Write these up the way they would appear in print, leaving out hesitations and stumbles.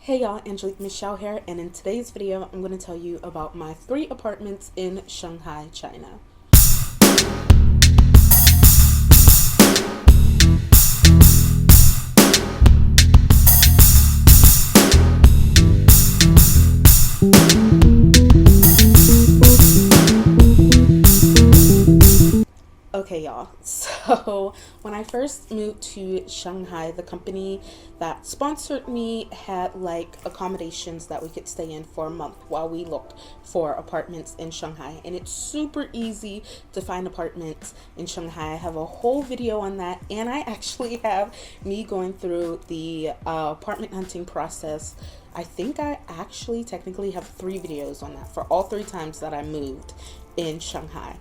Hey y'all, Angelique Michelle here, and in today's video, I'm going to tell you about my 3 apartments in Shanghai, China. Okay, y'all, so when I first moved to Shanghai, the company that sponsored me had like accommodations that we could stay in for a month while we looked for apartments in Shanghai. And it's super easy to find apartments in Shanghai. I have a whole video on that, and I actually have me going through the apartment hunting process. I think I actually technically have 3 videos on that for all 3 times that I moved in Shanghai.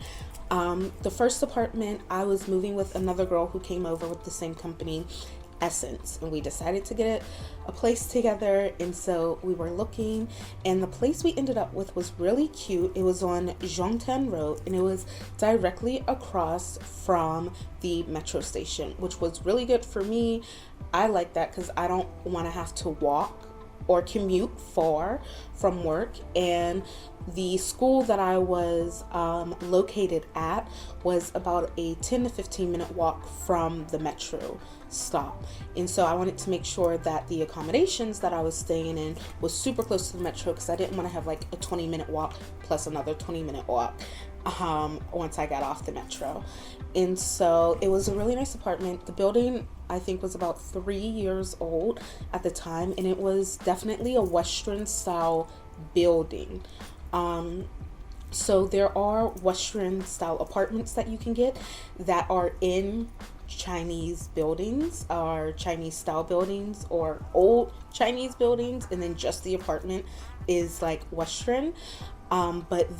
The first apartment, I was moving with another girl who came over with the same company, Essence, and we decided to get a place together. And so we were looking, and the place we ended up with was really cute. It was on Zhongtan Road, and it was directly across from the metro station, which was really good for me. I like that because I don't want to have to walk or commute far from work. And the school that I was located at was about a 10 to 15 minute walk from the metro stop. And so I wanted to make sure that the accommodations that I was staying in was super close to the metro, because I didn't want to have like a 20-minute walk plus another 20-minute walk once I got off the metro. And so it was a really nice apartment. The building, I think, was about 3 years old at the time, and it was definitely a Western style building. So there are Western style apartments that you can get that are in Chinese buildings, or Chinese style buildings, or old Chinese buildings, and then just the apartment is like Western. But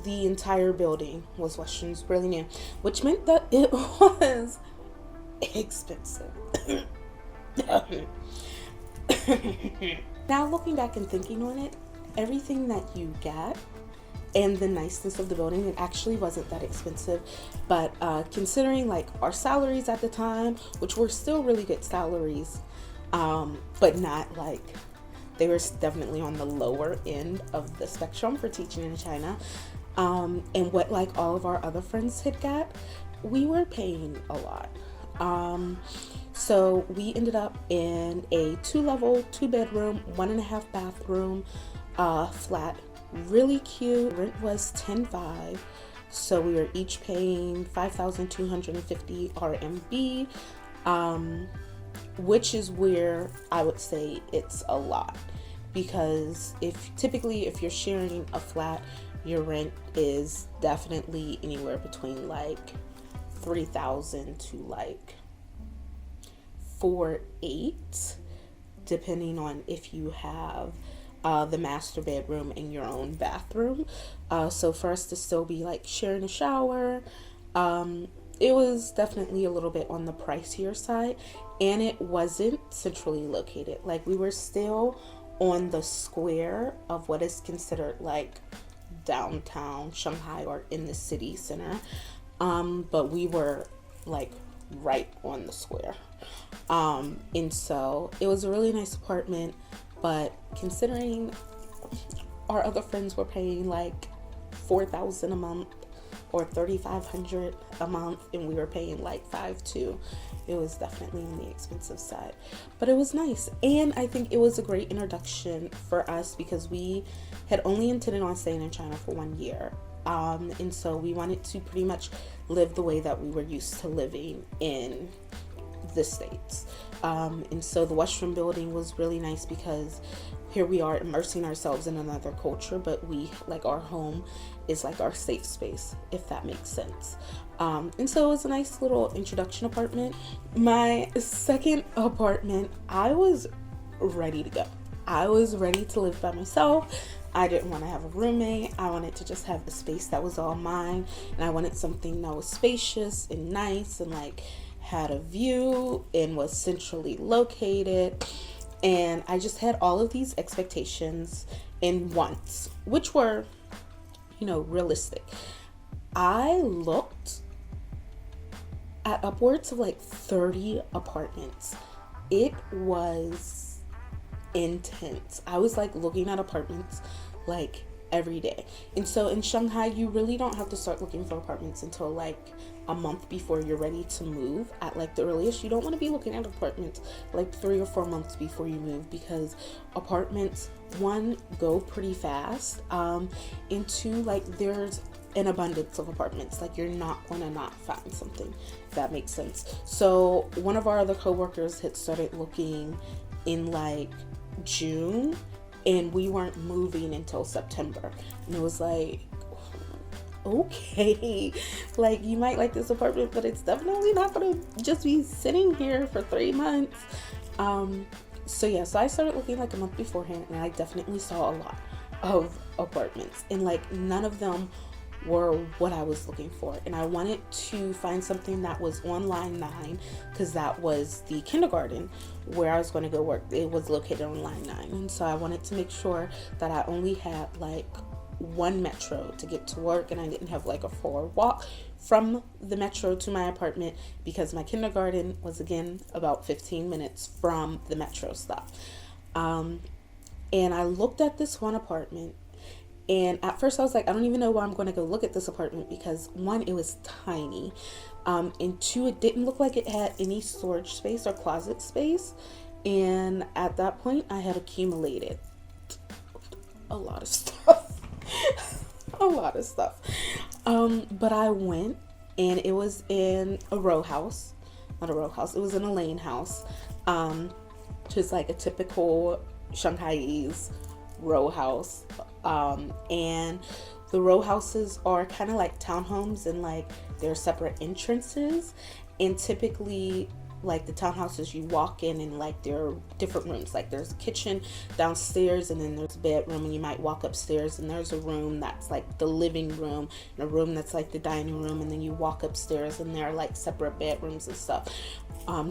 the entire building was Western, really new, which meant that it was expensive. Now looking back and thinking on it, everything that you get and the niceness of the building, it actually wasn't that expensive. But considering like our salaries at the time, which were still really good salaries, but not like, they were definitely on the lower end of the spectrum for teaching in China, and what like all of our other friends had got, we were paying a lot. So we ended up in a 2-level, 2-bedroom, 1.5 bathroom flat. Really cute. Rent was 10,500, so we were each paying 5,250 RMB, which is where I would say it's a lot, because if you're sharing a flat, your rent is definitely anywhere between like 3,000 to like 4,800, depending on if you have the master bedroom and your own bathroom. So for us to still be like sharing a shower, it was definitely a little bit on the pricier side, and it wasn't centrally located. Like, we were still on the square of what is considered like downtown Shanghai, or in the city center, but we were like right on the square. And so it was a really nice apartment. But considering our other friends were paying like 4,000 a month or 3,500 a month, and we were paying like 5,200, it was definitely on the expensive side. But it was nice, and I think it was a great introduction for us, because we had only intended on staying in China for 1 year. And so we wanted to pretty much live the way that we were used to living in the States. And so the Western building was really nice, because here we are immersing ourselves in another culture, but we, like, our home is like our safe space, if that makes sense. And so it was a nice little introduction apartment. My second apartment, I was ready to go. I was ready to live by myself. I didn't want to have a roommate. I wanted to just have a space that was all mine, and I wanted something that was spacious and nice, and like had a view, and was centrally located. And I just had all of these expectations and wants, which were, realistic. I looked at upwards of like 30 apartments. It was intense. I was like looking at apartments like every day. And so in Shanghai, you really don't have to start looking for apartments until like a month before you're ready to move at like the earliest. You don't want to be looking at apartments like 3 or 4 months before you move, because apartments, one, go pretty fast, and two, like there's an abundance of apartments. Like you're not going to not find something, if that makes sense. So one of our other coworkers had started looking in like June, and we weren't moving until September. And it was like, okay, like you might like this apartment, but it's definitely not gonna just be sitting here for 3 months. So yeah, so I started looking like a month beforehand, and I definitely saw a lot of apartments, and like none of them were what I was looking for. And I wanted to find something that was on line 9, because that was the kindergarten where I was going to go work. It was located on line 9, and so I wanted to make sure that I only had like one metro to get to work, and I didn't have like a 4 walk from the metro to my apartment, because my kindergarten was again about 15 minutes from the metro stop. And I looked at this one apartment, and at first I was like, I don't even know why I'm going to go look at this apartment, because one, it was tiny, and two, it didn't look like it had any storage space or closet space. And at that point I had accumulated a lot of stuff. A lot of stuff. But I went, and it was in a row house. Not a row house, it was in a lane house. Just like a typical Shanghaiese row house. And the row houses are kind of like townhomes, and like they're separate entrances. And typically, like the townhouses, you walk in and like there are different rooms. Like there's a kitchen downstairs, and then there's a bedroom, and you might walk upstairs and there's a room that's like the living room, and a room that's like the dining room, and then you walk upstairs and there are like separate bedrooms and stuff.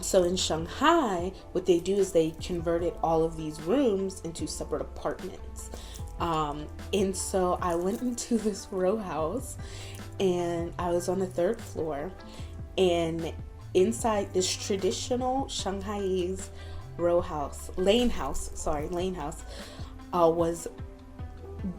So in Shanghai, what they do is they converted all of these rooms into separate apartments. And so I went into this row house, and I was on the 3rd floor, and inside this traditional Shanghaiese lane house, was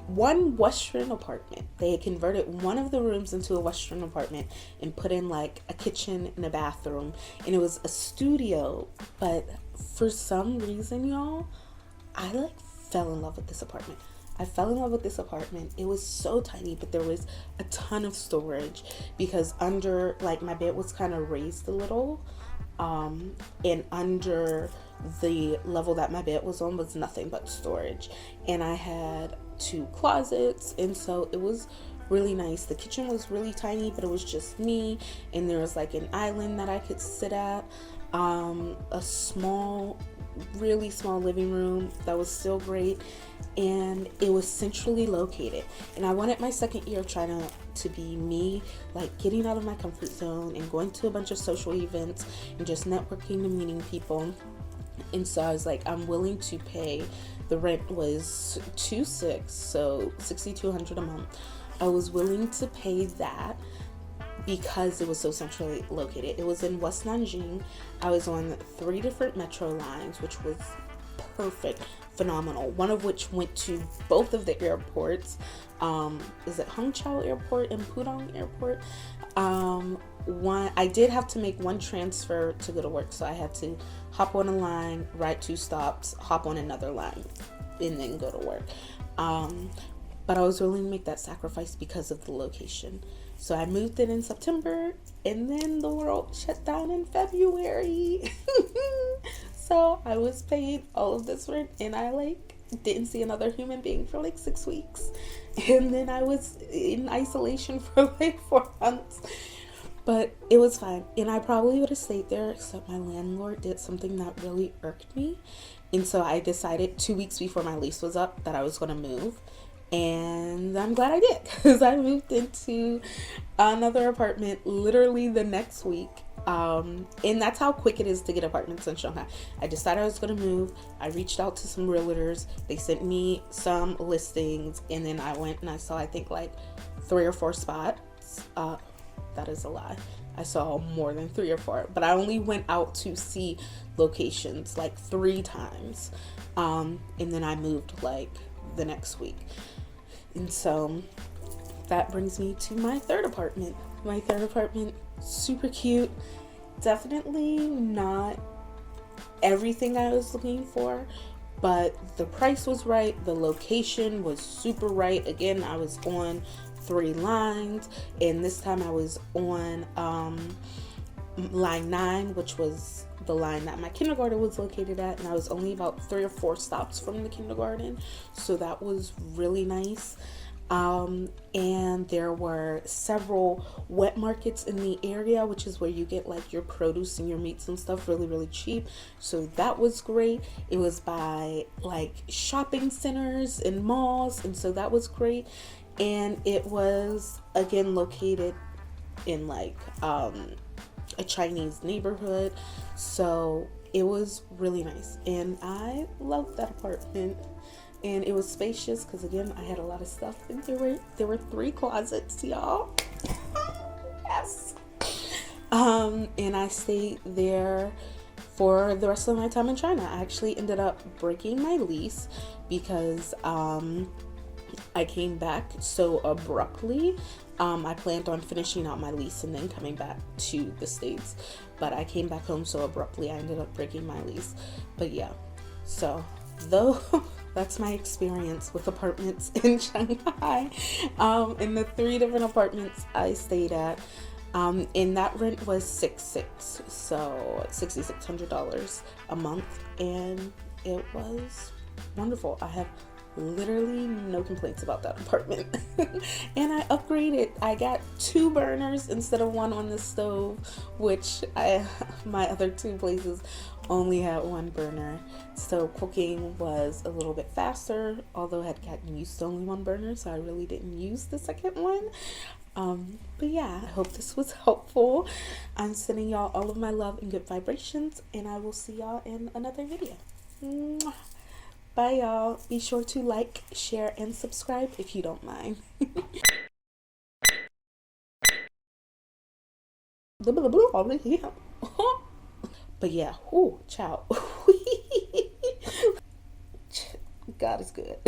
one Western apartment. They had converted one of the rooms into a Western apartment and put in like a kitchen and a bathroom, and it was a studio. But for some reason, y'all, I like fell in love with this apartment. It was so tiny, but there was a ton of storage, because under, like, my bed was kind of raised a little, and under the level that my bed was on was nothing but storage. And I had 2 closets, and so it was really nice. The kitchen was really tiny, but it was just me, and there was like an island that I could sit at, a small, really small living room that was still great, and it was centrally located. And I wanted my second year of China to be me, like getting out of my comfort zone and going to a bunch of social events and just networking and meeting people. And so I was like, I'm willing to pay. The rent was 2.6, so $6,200 a month. I was willing to pay that because it was so centrally located. It was in West Nanjing. I was on 3 different metro lines, which was perfect, phenomenal. One of which went to both of the airports. Is it Hangzhou Airport and Pudong Airport? I did have to make one transfer to go to work, so I had to hop on a line, ride 2 stops, hop on another line, and then go to work. But I was willing to make that sacrifice because of the location. So I moved in September, and then the world shut down in February. So I was paying all of this rent, and I didn't see another human being for 6 weeks. And then I was in isolation for 4 months. But it was fine. And I probably would have stayed there, except my landlord did something that really irked me. And so I decided 2 weeks before my lease was up that I was going to move. And I'm glad I did, because I moved into another apartment literally the next week. And that's how quick it is to get apartments in Shanghai. I decided I was going to move. I reached out to some realtors. They sent me some listings, and then I went and I saw, I think, 3 or 4 spots that is a lie. I saw more than 3 or 4, but I only went out to see locations like 3 times. And then I moved like the next week. And so that brings me to my third apartment. My third apartment, super cute. Definitely not everything I was looking for, but the price was right. The location was super right. Again, I was on 3 lines, and this time I was on line 9, which was the line that my kindergarten was located at, and I was only about 3 or 4 stops from the kindergarten, so that was really nice. And there were several wet markets in the area, which is where you get like your produce and your meats and stuff really, really cheap. So that was great. It was by like shopping centers and malls, and so that was great. And it was again located in like a Chinese neighborhood, so it was really nice, and I loved that apartment. And it was spacious because again I had a lot of stuff, and there were 3 closets, y'all. Yes. And I stayed there for the rest of my time in China. I actually ended up breaking my lease because I came back so abruptly. I planned on finishing out my lease and then coming back to the States, but I came back home so abruptly I ended up breaking my lease. But yeah, so though that's my experience with apartments in Shanghai. In the 3 different apartments I stayed at, and that rent was so $6,600 a month, and it was wonderful. I have literally no complaints about that apartment. And I upgraded. I got 2 burners instead of 1 on the stove, which my other 2 places only had 1 burner, so cooking was a little bit faster, although I had gotten used to only 1 burner, so I really didn't use the second one. But yeah, I hope this was helpful. I'm sending y'all all of my love and good vibrations, and I will see y'all in another video. Mwah. Bye y'all. Be sure to like, share, and subscribe if you don't mind. But yeah, ciao. God is good.